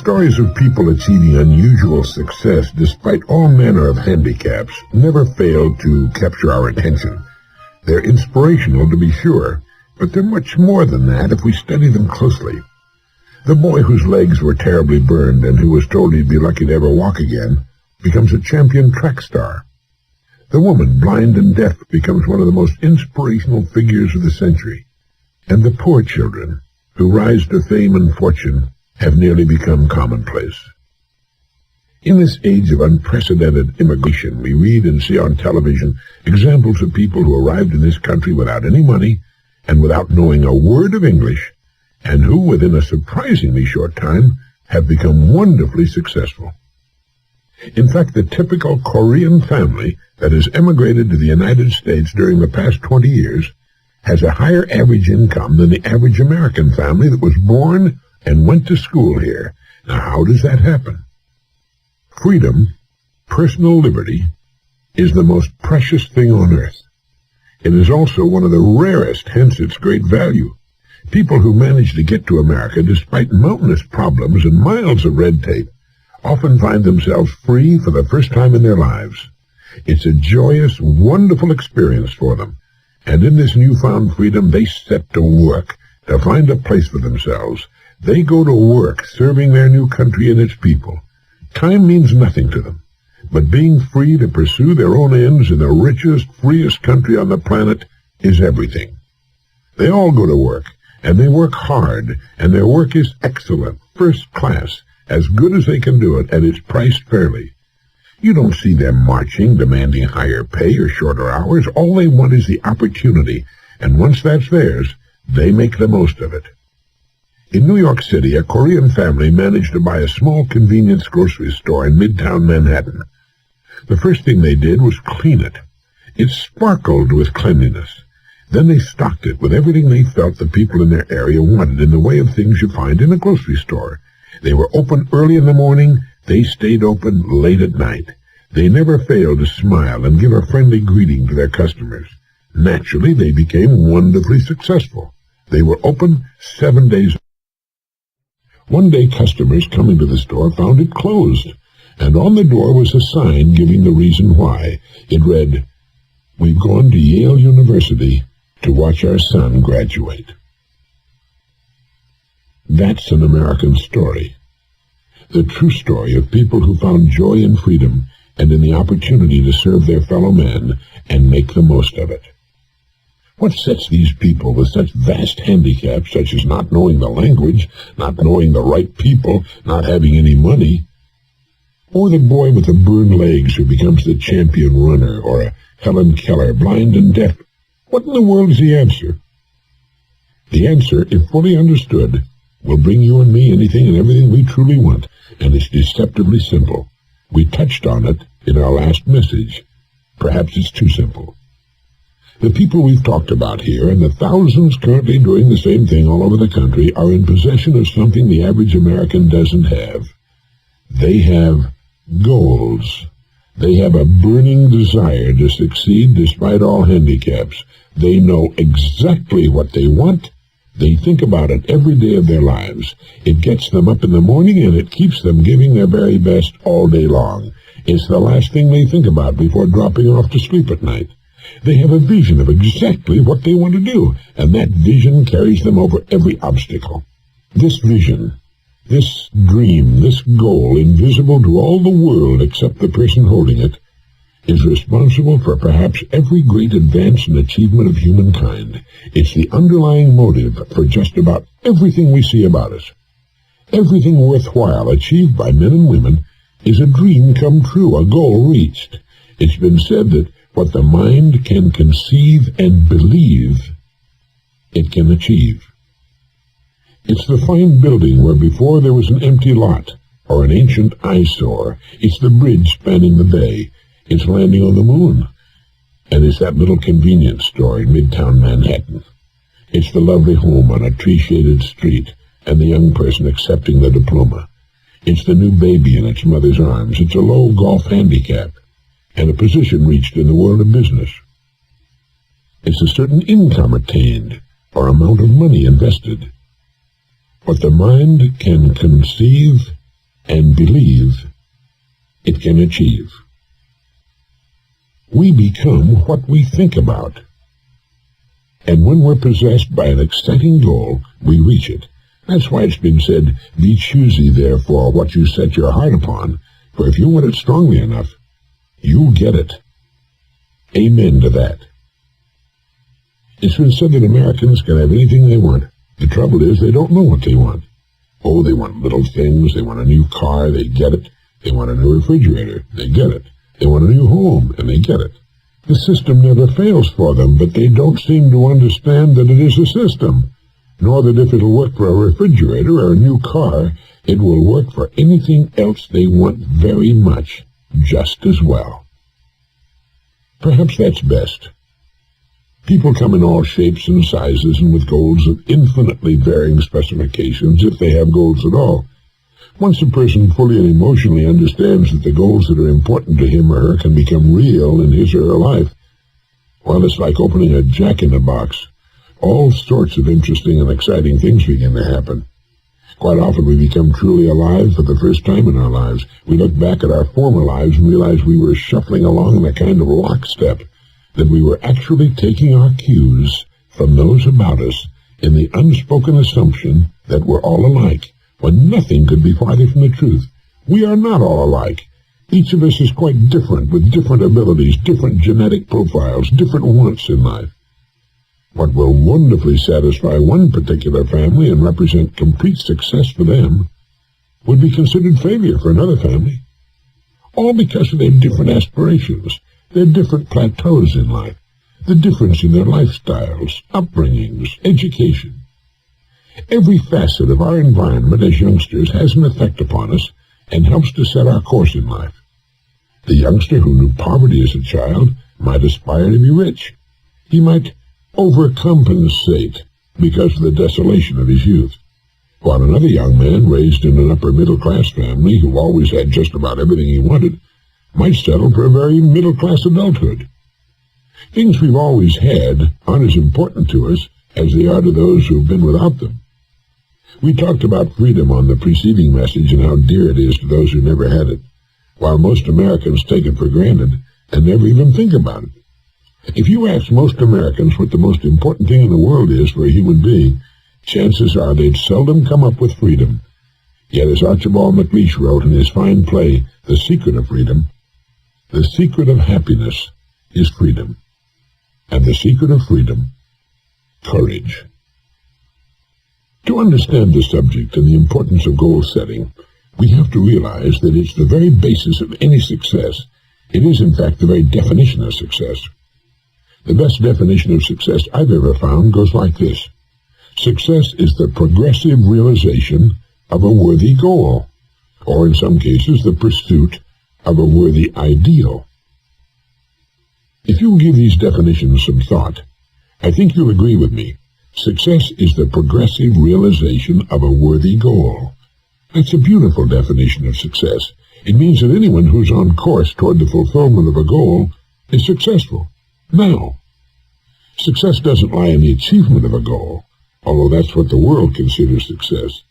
stories of people achieving unusual success despite all manner of handicaps never fail to capture our attention. They're inspirational, to be sure, but they're much more than that if we study them closely. The boy whose legs were terribly burned and who was told he'd be lucky to ever walk again becomes a champion track star. The woman, blind and deaf, becomes one of the most inspirational figures of the century. And the poor children, who rise to fame and fortune, have nearly become commonplace. In this age of unprecedented immigration, we read and see on television examples of people who arrived in this country without any money and without knowing a word of English, and who, within a surprisingly short time, have become wonderfully successful. In fact, the typical Korean family that has emigrated to the United States during the past 20 years has a higher average income than the average American family that was born and went to school here. Now, how does that happen? Freedom, personal liberty, is the most precious thing on earth. It is also one of the rarest, hence its great value. People who manage to get to America despite mountainous problems and miles of red tape often find themselves free for the first time in their lives. It's a joyous, wonderful experience for them, and in this newfound freedom they set to work to find a place for themselves. They go to work serving their new country and its people. Time means nothing to them, but being free to pursue their own ends in the richest, freest country on the planet is everything. They all go to work, and they work hard, and their work is excellent, first class, as good as they can do it, and it's priced fairly. You don't see them marching, demanding higher pay or shorter hours. All they want is the opportunity, and once that's theirs, they make the most of it. In New York City, a Korean family managed to buy a small convenience grocery store in Midtown Manhattan. The first thing they did was clean it. It sparkled with cleanliness. Then they stocked it with everything they felt the people in their area wanted in the way of things you find in a grocery store. They were open early in the morning. They stayed open late at night. They never failed to smile and give a friendly greeting to their customers. Naturally, they became wonderfully successful. They were open 7 days. One day, customers coming to the store found it closed, and on the door was a sign giving the reason why. It read, "We've gone to Yale University to watch our son graduate." That's an American story. The true story of people who found joy in freedom and in the opportunity to serve their fellow man and make the most of it. What sets these people with such vast handicaps, such as not knowing the language, not knowing the right people, not having any money, or the boy with the burned legs who becomes the champion runner, or a Helen Keller, blind and deaf? What in the world is the answer? The answer, if fully understood, will bring you and me anything and everything we truly want, and it's deceptively simple. We touched on it in our last message. Perhaps it's too simple. The people we've talked about here, and the thousands currently doing the same thing all over the country, are in possession of something the average American doesn't have. They have goals. They have a burning desire to succeed despite all handicaps. They know exactly what they want. They think about it every day of their lives. It gets them up in the morning, and it keeps them giving their very best all day long. It's the last thing they think about before dropping off to sleep at night. They have a vision of exactly what they want to do, and that vision carries them over every obstacle. This vision, this dream, this goal, invisible to all the world except the person holding it, is responsible for perhaps every great advance and achievement of humankind. It's the underlying motive for just about everything we see about us. Everything worthwhile achieved by men and women is a dream come true, a goal reached. It's been said that what the mind can conceive and believe, it can achieve. It's the fine building where before there was an empty lot or an ancient eyesore. It's the bridge spanning the bay. It's landing on the moon. And it's that little convenience store in Midtown Manhattan. It's the lovely home on a tree-shaded street and the young person accepting the diploma. It's the new baby in its mother's arms. It's a low golf handicap and a position reached in the world of business. It's a certain income attained or amount of money invested. What the mind can conceive and believe it can achieve. We become what we think about. And when we're possessed by an exciting goal, we reach it. That's why it's been said, be choosy, therefore, what you set your heart upon, for if you want it strongly enough, you'll get it. Amen to that. It's been said that Americans can have anything they want. The trouble is they don't know what they want. Oh, they want little things. They want a new car. They get it. They want a new refrigerator. They get it. They want a new home, and they get it. The system never fails for them, but they don't seem to understand that it is a system, nor that if it'll work for a refrigerator or a new car, it will work for anything else they want very much, just as well. Perhaps that's best. People come in all shapes and sizes and with goals of infinitely varying specifications, if they have goals at all. Once a person fully and emotionally understands that the goals that are important to him or her can become real in his or her life, well, it's like opening a jack-in-the-box. All sorts of interesting and exciting things begin to happen. Quite often we become truly alive for the first time in our lives. We look back at our former lives and realize we were shuffling along in a kind of lockstep, that we were actually taking our cues from those about us in the unspoken assumption that we're all alike, when nothing could be farther from the truth. We are not all alike. Each of us is quite different, with different abilities, different genetic profiles, different wants in life. What will wonderfully satisfy one particular family and represent complete success for them would be considered failure for another family, all because of their different aspirations, their different plateaus in life, the difference in their lifestyles, upbringings, education. Every facet of our environment as youngsters has an effect upon us and helps to set our course in life. The youngster who knew poverty as a child might aspire to be rich. He might overcompensate because of the desolation of his youth, while another young man raised in an upper-middle-class family who always had just about everything he wanted might settle for a very middle-class adulthood. Things we've always had aren't as important to us as they are to those who've been without them. We talked about freedom on the preceding message and how dear it is to those who never had it, while most Americans take it for granted and never even think about it. If you ask most Americans what the most important thing in the world is for a human being, chances are they'd seldom come up with freedom. Yet as Archibald MacLeish wrote in his fine play, The Secret of Freedom, the secret of happiness is freedom, and the secret of freedom, courage. To understand the subject and the importance of goal setting, we have to realize that it's the very basis of any success. It is, in fact, the very definition of success. The best definition of success I've ever found goes like this. Success is the progressive realization of a worthy goal, or in some cases, the pursuit of a worthy ideal. If you'll give these definitions some thought, I think you'll agree with me. Success is the progressive realization of a worthy goal. That's a beautiful definition of success. It means that anyone who's on course toward the fulfillment of a goal is successful. Now, success doesn't lie in the achievement of a goal, although that's what the world considers success.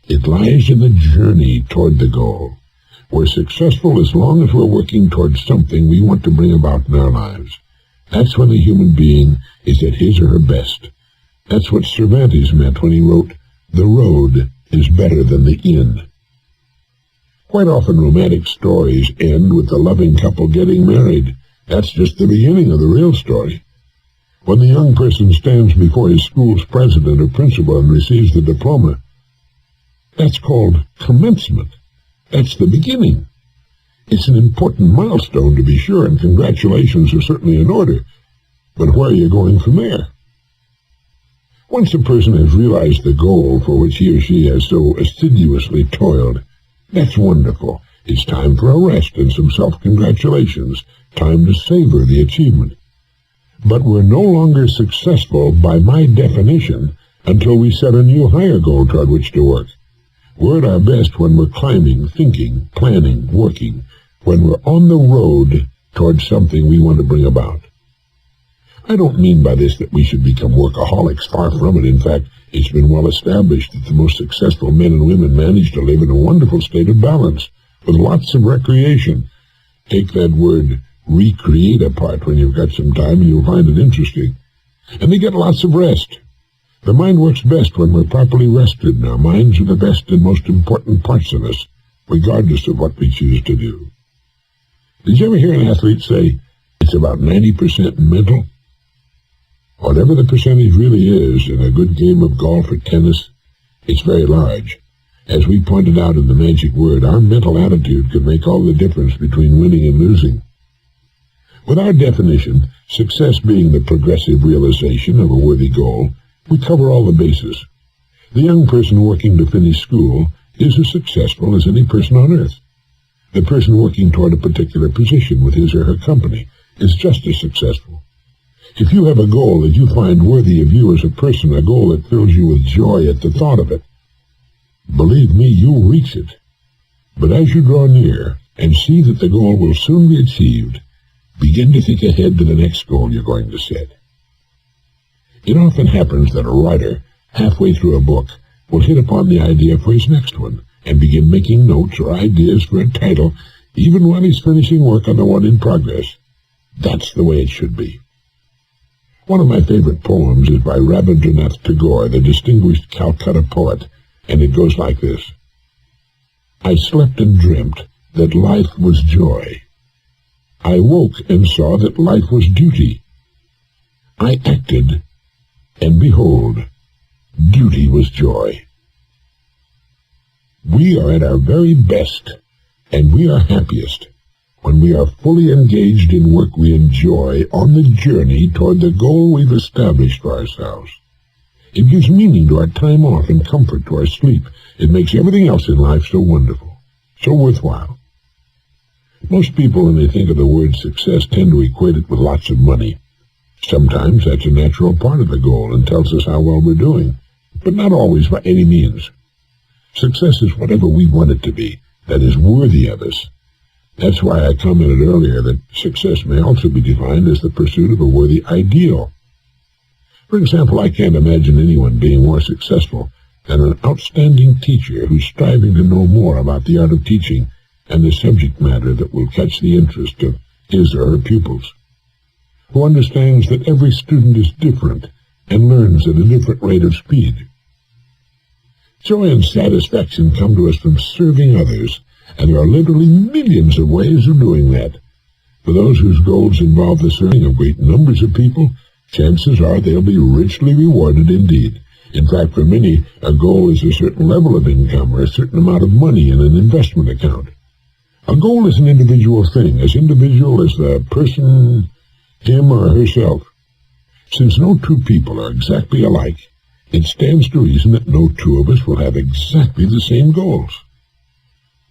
It lies in the journey toward the goal. We're successful as long as we're working towards something we want to bring about in our lives. That's when the human being is at his or her best. That's what Cervantes meant when he wrote, "The road is better than the inn." Quite often romantic stories end with the loving couple getting married. That's just the beginning of the real story. When the young person stands before his school's president or principal and receives the diploma, that's called commencement. That's the beginning. It's an important milestone, to be sure, and congratulations are certainly in order. But where are you going from there? Once a person has realized the goal for which he or she has so assiduously toiled, that's wonderful. It's time for a rest and some self-congratulations, time to savor the achievement. But we're no longer successful by my definition until we set a new higher goal toward which to work. We're at our best when we're climbing, thinking, planning, working, when we're on the road towards something we want to bring about. I don't mean by this that we should become workaholics, far from it. In fact, It's been well established that the most successful men and women manage to live in a wonderful state of balance, with lots of recreation. Take that word recreate apart when you've got some time, and you'll find it interesting. And they get lots of rest. The mind works best when we're properly rested, and our minds are the best and most important parts of us, regardless of what we choose to do. Did you ever hear an athlete say, it's about 90% mental? Whatever the percentage really is in a good game of golf or tennis, it's very large. As we pointed out in the magic word, our mental attitude can make all the difference between winning and losing. With our definition, success being the progressive realization of a worthy goal, we cover all the bases. The young person working to finish school is as successful as any person on earth. The person working toward a particular position with his or her company is just as successful. If you have a goal that you find worthy of you as a person, a goal that fills you with joy at the thought of it, believe me, you'll reach it. But as you draw near and see that the goal will soon be achieved, begin to think ahead to the next goal you're going to set. It often happens that a writer, halfway through a book, will hit upon the idea for his next one and begin making notes or ideas for a title even while he's finishing work on the one in progress. That's the way it should be. One of my favorite poems is by Rabindranath Tagore, the distinguished Calcutta poet, and it goes like this. I slept and dreamt that life was joy. I woke and saw that life was duty. I acted, and behold, duty was joy. We are at our very best, and we are happiest, when we are fully engaged in work we enjoy on the journey toward the goal we've established for ourselves. It gives meaning to our time off and comfort to our sleep. It makes everything else in life so wonderful, so worthwhile. Most people, when they think of the word success, tend to equate it with lots of money. Sometimes that's a natural part of the goal and tells us how well we're doing, but not always by any means. Success is whatever we want it to be, that is worthy of us. That's why I commented earlier that success may also be defined as the pursuit of a worthy ideal. For example, I can't imagine anyone being more successful than an outstanding teacher who's striving to know more about the art of teaching and the subject matter that will catch the interest of his or her pupils, who understands that every student is different and learns at a different rate of speed. Joy and satisfaction come to us from serving others, and there are literally millions of ways of doing that. For those whose goals involve the serving of great numbers of people, chances are they'll be richly rewarded indeed. In fact, for many, a goal is a certain level of income or a certain amount of money in an investment account. A goal is an individual thing, as individual as the person, him or herself. Since no two people are exactly alike, it stands to reason that no two of us will have exactly the same goals.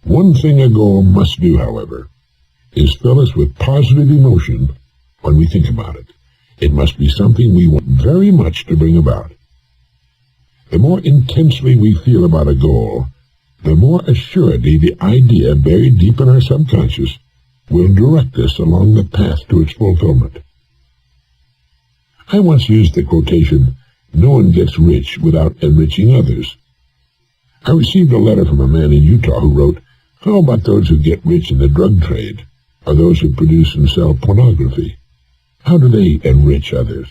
One thing a goal must do, however, is fill us with positive emotion when we think about it. It must be something we want very much to bring about. The more intensely we feel about a goal, the more assuredly the idea buried deep in our subconscious will direct us along the path to its fulfillment. I once used the quotation, "No one gets rich without enriching others." I received a letter from a man in Utah who wrote, "How about those who get rich in the drug trade, or those who produce and sell pornography? How do they enrich others?"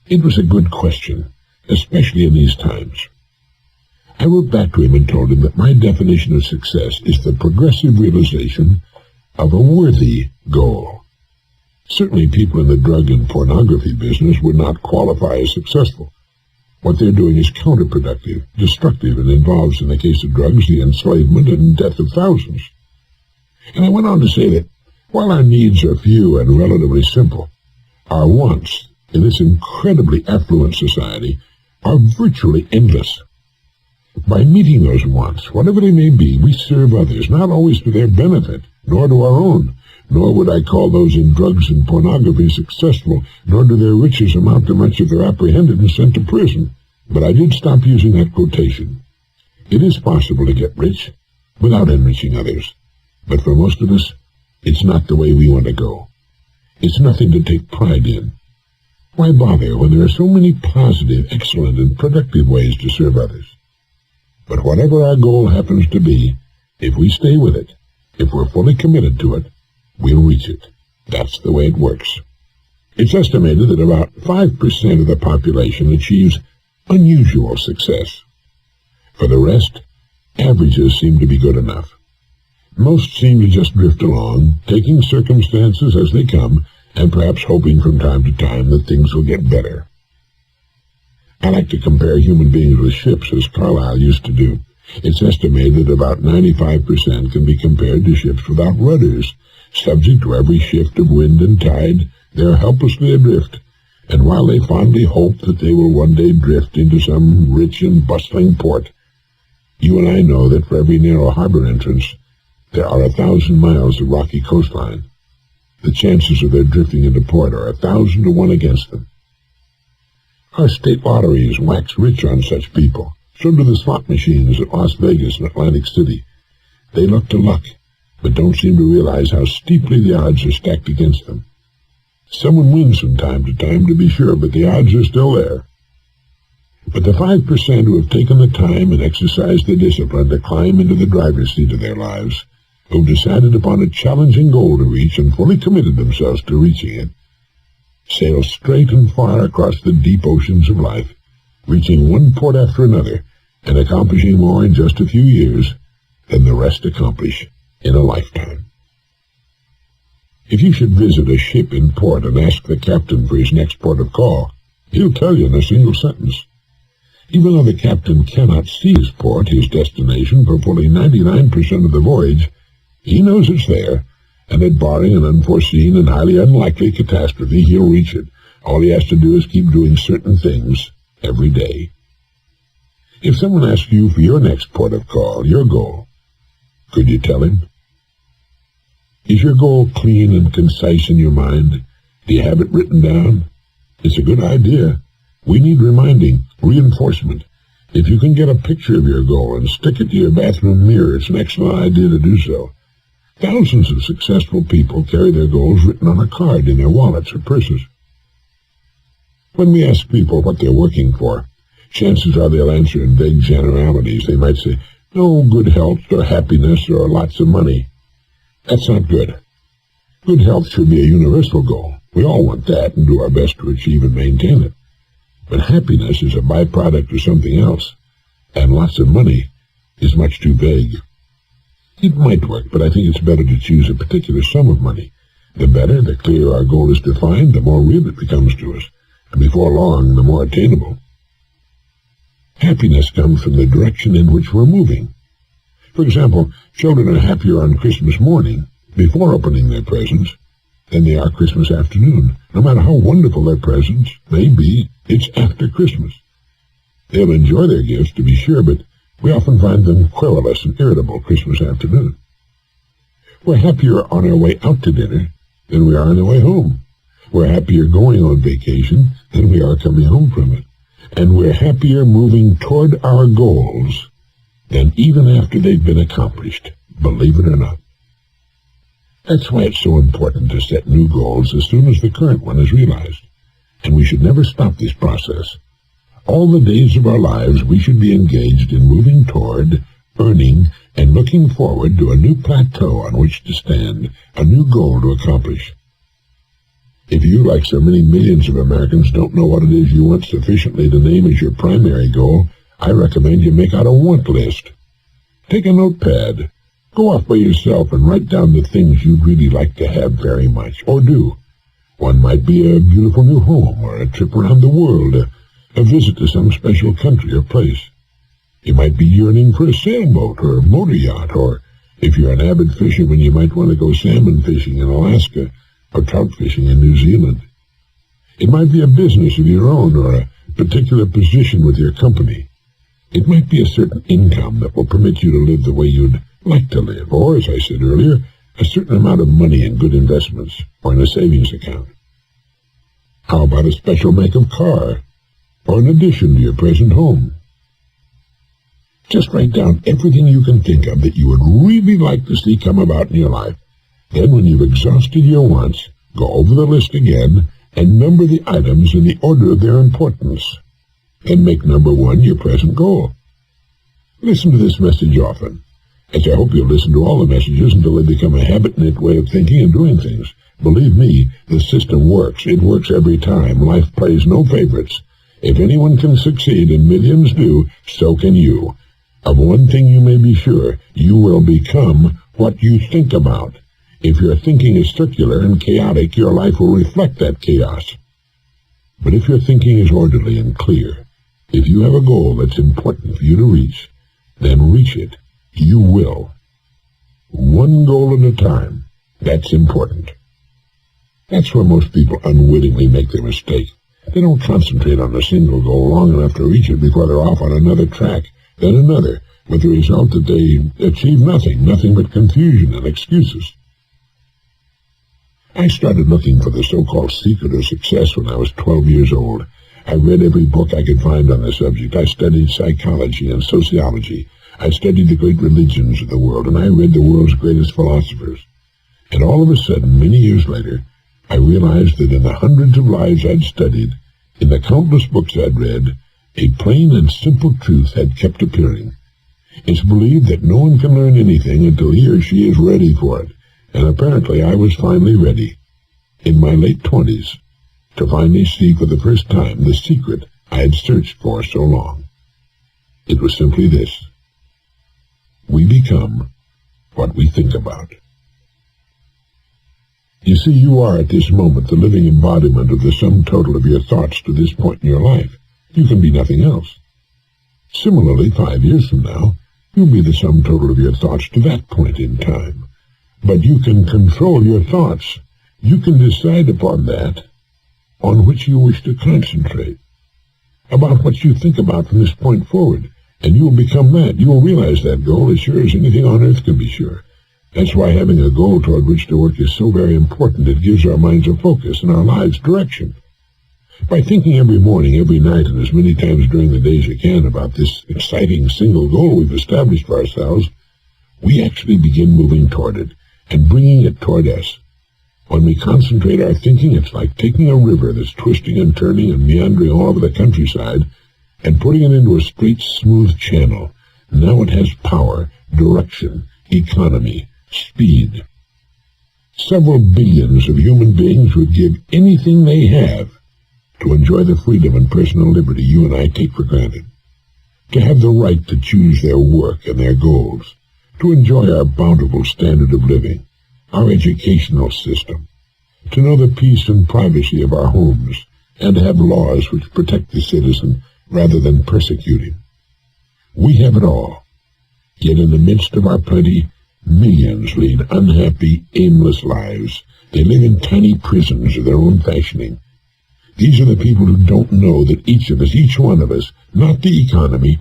It was a good question, especially in these times. I wrote back to him and told him that my definition of success is the progressive realization of a worthy goal. Certainly people in the drug and pornography business would not qualify as successful. What they're doing is counterproductive, destructive, and involves, in the case of drugs, the enslavement and death of thousands. And I went on to say that while our needs are few and relatively simple, our wants in this incredibly affluent society are virtually endless. By meeting those wants, whatever they may be, we serve others, not always to their benefit, nor to our own, nor would I call those in drugs and pornography successful, nor do their riches amount to much if they're apprehended and sent to prison. But I did stop using that quotation. It is possible to get rich without enriching others, but for most of us, it's not the way we want to go. It's nothing to take pride in. Why bother when there are so many positive, excellent, and productive ways to serve others? But whatever our goal happens to be, if we stay with it, if we're fully committed to it, we'll reach it. That's the way it works. It's estimated that about 5% of the population achieves unusual success. For the rest, averages seem to be good enough. Most seem to just drift along, taking circumstances as they come, and perhaps hoping from time to time that things will get better. I like to compare human beings with ships, as Carlyle used to do. It's estimated that about 95% can be compared to ships without rudders. Subject to every shift of wind and tide, they are helplessly adrift, and while they fondly hope that they will one day drift into some rich and bustling port, you and I know that for every narrow harbor entrance, there are 1,000 miles of rocky coastline. The chances of their drifting into port are 1,000 to 1 against them. Our state lotteries wax rich on such people. So do the slot machines at Las Vegas and Atlantic City. They look to luck, but don't seem to realize how steeply the odds are stacked against them. Someone wins from time to time, to be sure, but the odds are still there. But the 5% who have taken the time and exercised the discipline to climb into the driver's seat of their lives, who have decided upon a challenging goal to reach and fully committed themselves to reaching it, sail straight and far across the deep oceans of life, reaching one port after another, and accomplishing more in just a few years than the rest accomplish in a lifetime. If you should visit a ship in port and ask the captain for his next port of call, he'll tell you in a single sentence. Even though the captain cannot see his port, his destination, for fully 99% of the voyage, he knows it's there, and that barring an unforeseen and highly unlikely catastrophe, he'll reach it. All he has to do is keep doing certain things every day. If someone asks you for your next port of call, your goal, could you tell him? Is your goal clean and concise in your mind? Do you have it written down? It's a good idea. We need reminding, reinforcement. If you can get a picture of your goal and stick it to your bathroom mirror, it's an excellent idea to do so. Thousands of successful people carry their goals written on a card in their wallets or purses. When we ask people what they're working for, chances are they'll answer in vague generalities. They might say, good health or happiness or lots of money. That's not good. Good health should be a universal goal. We all want that and do our best to achieve and maintain it. But happiness is a byproduct of something else, and lots of money is much too vague. It might work, but I think it's better to choose a particular sum of money. The better, the clearer our goal is defined, the more real it becomes to us, and before long, the more attainable. Happiness comes from the direction in which we're moving. For example, children are happier on Christmas morning, before opening their presents, than they are Christmas afternoon. No matter how wonderful their presents may be, it's after Christmas. They'll enjoy their gifts, to be sure, but we often find them querulous and irritable Christmas afternoon. We're happier on our way out to dinner than we are on the way home. We're happier going on vacation than we are coming home from it. And we're happier moving toward our goals than even after they've been accomplished, believe it or not. That's why it's so important to set new goals as soon as the current one is realized. And we should never stop this process. All the days of our lives we should be engaged in moving toward, earning, and looking forward to a new plateau on which to stand, a new goal to accomplish. If you, like so many millions of Americans, don't know what it is you want sufficiently to name as your primary goal, I recommend you make out a want list. Take a notepad. Go off by yourself and write down the things you'd really like to have very much, or do. One might be a beautiful new home, or a trip around the world, a visit to some special country or place. You might be yearning for a sailboat or a motor yacht, or if you're an avid fisherman, you might want to go salmon fishing in Alaska or trout fishing in New Zealand. It might be a business of your own or a particular position with your company. It might be a certain income that will permit you to live the way you'd like to live, or, as I said earlier, a certain amount of money in good investments or in a savings account. How about a special make of car, or an addition to your present home? Just write down everything you can think of that you would really like to see come about in your life. Then, when you've exhausted your wants, go over the list again and number the items in the order of their importance. Then make number 1 your present goal. Listen to this message often, as I hope you'll listen to all the messages until they become a habit-knit way of thinking and doing things. Believe me, the system works. It works every time. Life plays no favorites. If anyone can succeed, and millions do, so can you. Of one thing you may be sure, you will become what you think about. If your thinking is circular and chaotic, your life will reflect that chaos. But if your thinking is orderly and clear, if you have a goal that's important for you to reach, then reach it. You will. One goal at a time. That's important. That's where most people unwittingly make their mistake. They don't concentrate on a single goal long enough to reach it before they're off on another track, then another, with the result that they achieve nothing but confusion and excuses. I started looking for the so-called secret of success when I was 12 years old. I read every book I could find on the subject. I studied psychology and sociology. I studied the great religions of the world, and I read the world's greatest philosophers. And all of a sudden, many years later, I realized that in the hundreds of lives I'd studied, in the countless books I'd read, a plain and simple truth had kept appearing. It's believed that no one can learn anything until he or she is ready for it, and apparently I was finally ready, in my late 20s, to finally see for the first time the secret I had searched for so long. It was simply this: we become what we think about. You see, you are at this moment the living embodiment of the sum total of your thoughts to this point in your life. You can be nothing else. Similarly, 5 years from now, you'll be the sum total of your thoughts to that point in time. But you can control your thoughts. You can decide upon that on which you wish to concentrate, about what you think about from this point forward, and you will become that. You will realize that goal as sure as anything on earth can be sure. That's why having a goal toward which to work is so very important. It gives our minds a focus and our lives direction. By thinking every morning, every night, and as many times during the day as you can about this exciting single goal we've established for ourselves, we actually begin moving toward it and bringing it toward us. When we concentrate our thinking, it's like taking a river that's twisting and turning and meandering all over the countryside and putting it into a straight, smooth channel. Now it has power, direction, economy, speed. Several billions of human beings would give anything they have to enjoy the freedom and personal liberty you and I take for granted, to have the right to choose their work and their goals, to enjoy our bountiful standard of living, our educational system, to know the peace and privacy of our homes, and to have laws which protect the citizen rather than persecute him. We have it all, yet in the midst of our plenty, millions lead unhappy, aimless lives. They live in tiny prisons of their own fashioning. These are the people who don't know that each of us, each one of us, not the economy,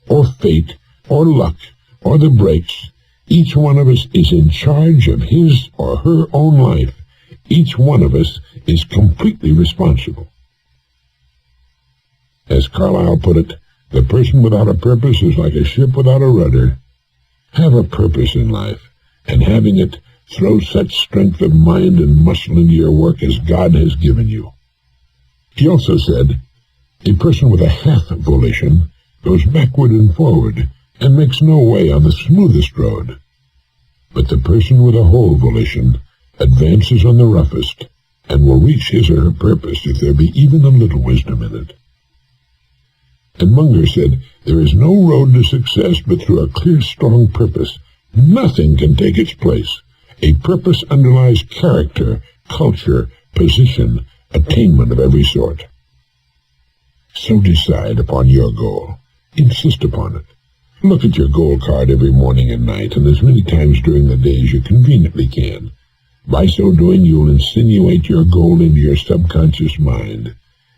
or fate, or luck, or the breaks, each one of us is in charge of his or her own life. Each one of us is completely responsible. As Carlyle put it, the person without a purpose is like a ship without a rudder. Have a purpose in life, and having it, throw such strength of mind and muscle into your work as God has given you. He also said, a person with a half volition goes backward and forward and makes no way on the smoothest road. But the person with a whole volition advances on the roughest and will reach his or her purpose if there be even a little wisdom in it. And Munger said, there is no road to success but through a clear, strong purpose. Nothing can take its place. A purpose underlies character, culture, position, attainment of every sort. So decide upon your goal. Insist upon it. Look at your goal card every morning and night, and as many times during the day as you conveniently can. By so doing, you will insinuate your goal into your subconscious mind.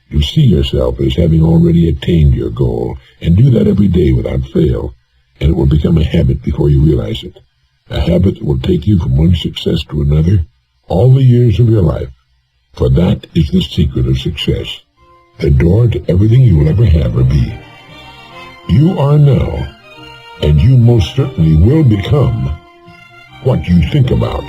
You'll see yourself as having already attained your goal, and do that every day without fail, and it will become a habit before you realize it. A habit that will take you from one success to another all the years of your life. For that is the secret of success, the door to everything you will ever have or be. You are now, and you most certainly will become, what you think about.